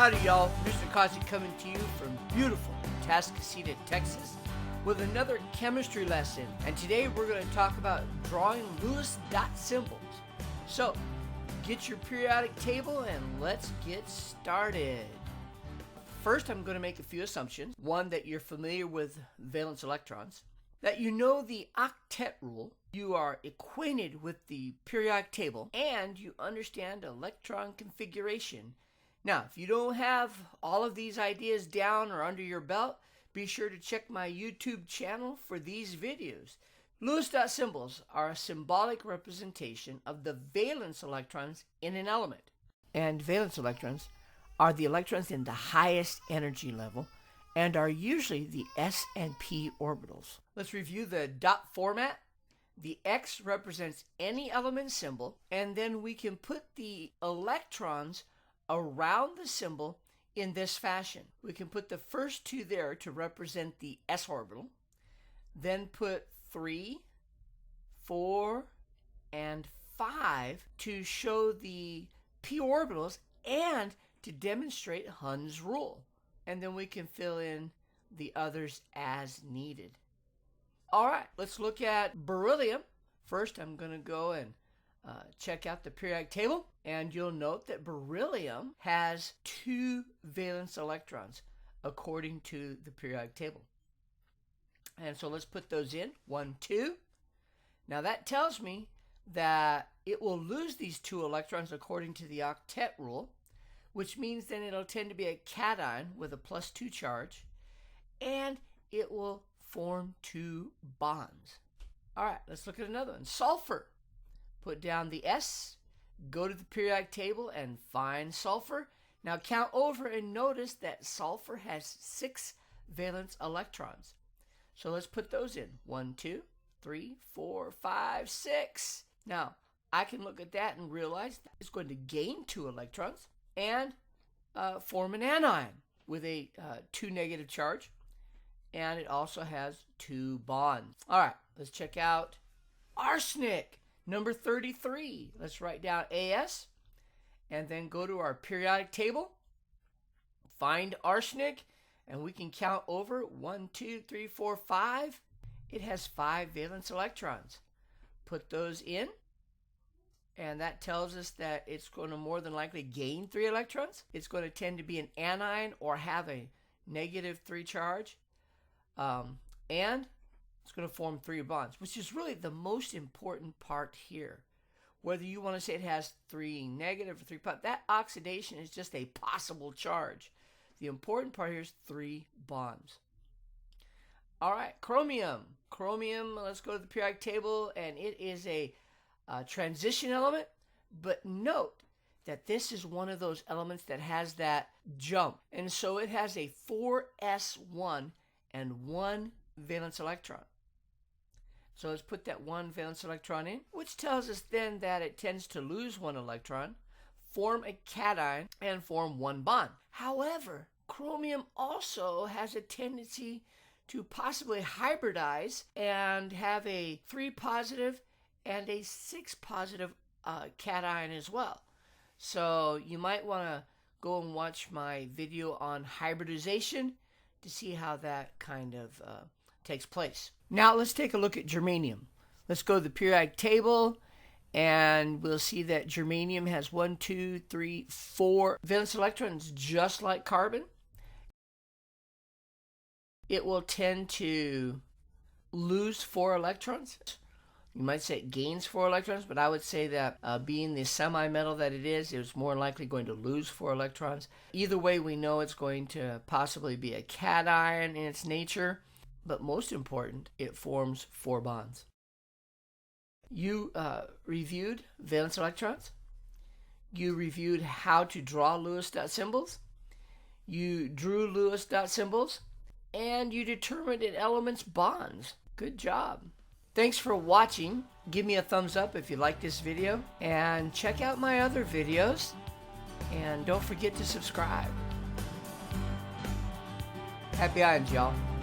Howdy y'all, Mr. Causey coming to you from beautiful Tascasita, Texas with another chemistry lesson. And today we're going to talk about drawing Lewis dot symbols. So get your periodic table and let's get started. First, I'm going to make a few assumptions. One, that you're familiar with valence electrons, that you know the octet rule, you are acquainted with the periodic table, and you understand electron configuration. Now, if you don't have all of these ideas down or under your belt, be sure to check my YouTube channel for these videos. Lewis dot symbols are a symbolic representation of the valence electrons in an element. And valence electrons are the electrons in the highest energy level and are usually the s and p orbitals. Let's review the dot format. The X represents any element symbol, and then we can put the electrons around the symbol in this fashion. We can put the first two there to represent the s orbital, then put 3, 4, and 5 to show the p orbitals and to demonstrate Hund's rule. And then we can fill in the others as needed. All right, let's look at beryllium. First, I'm going to go and check out the periodic table, and you'll note that beryllium has 2 valence electrons according to the periodic table. And so let's put those in, 1, 2. Now that tells me that it will lose these 2 electrons according to the octet rule, which means then it'll tend to be a cation with a +2 charge, and it will form 2 bonds. All right, let's look at another one. Sulfur. Put down the S, go to the periodic table and find sulfur. Now count over and notice that sulfur has 6 valence electrons. So let's put those in. 1, 2, 3, 4, 5, 6. Now I can look at that and realize that it's going to gain 2 electrons and form an anion with a 2 negative charge. And it also has 2 bonds. All right, let's check out arsenic. Number 33, let's write down AS and then go to our periodic table, find arsenic, and we can count over 1, 2, 3, 4, 5. It has 5 valence electrons. Put those in, and that tells us that it's going to more than likely gain 3 electrons. It's going to tend to be an anion or have a -3 charge, and it's going to form 3 bonds, which is really the most important part here. Whether you want to say it has 3 negative or 3 positive, that oxidation is just a possible charge. The important part here is 3 bonds. All right, chromium. Chromium, let's go to the periodic table, and it is a transition element, but note that this is one of those elements that has that jump, and so it has a 4s1 and 1 valence electron. So let's put that 1 valence electron in, which tells us then that it tends to lose 1 electron, form a cation, and form 1 bond. However, chromium also has a tendency to possibly hybridize and have a 3 positive and a 6 positive cation as well. So you might want to go and watch my video on hybridization to see how that kind of takes place. Now let's take a look at germanium. Let's go to the periodic table, and we'll see that germanium has 1, 2, 3, 4 valence electrons, just like carbon. It will tend to lose 4 electrons. You might say it gains 4 electrons, but I would say that being the semi-metal that it is more likely going to lose 4 electrons. Either way, we know it's going to possibly be a cation in its nature, but most important, it forms 4 bonds. You reviewed valence electrons. You reviewed how to draw Lewis dot symbols. You drew Lewis dot symbols, and you determined an element's bonds. Good job. Thanks for watching. Give me a thumbs up if you like this video, and check out my other videos, and don't forget to subscribe. Happy ions, y'all.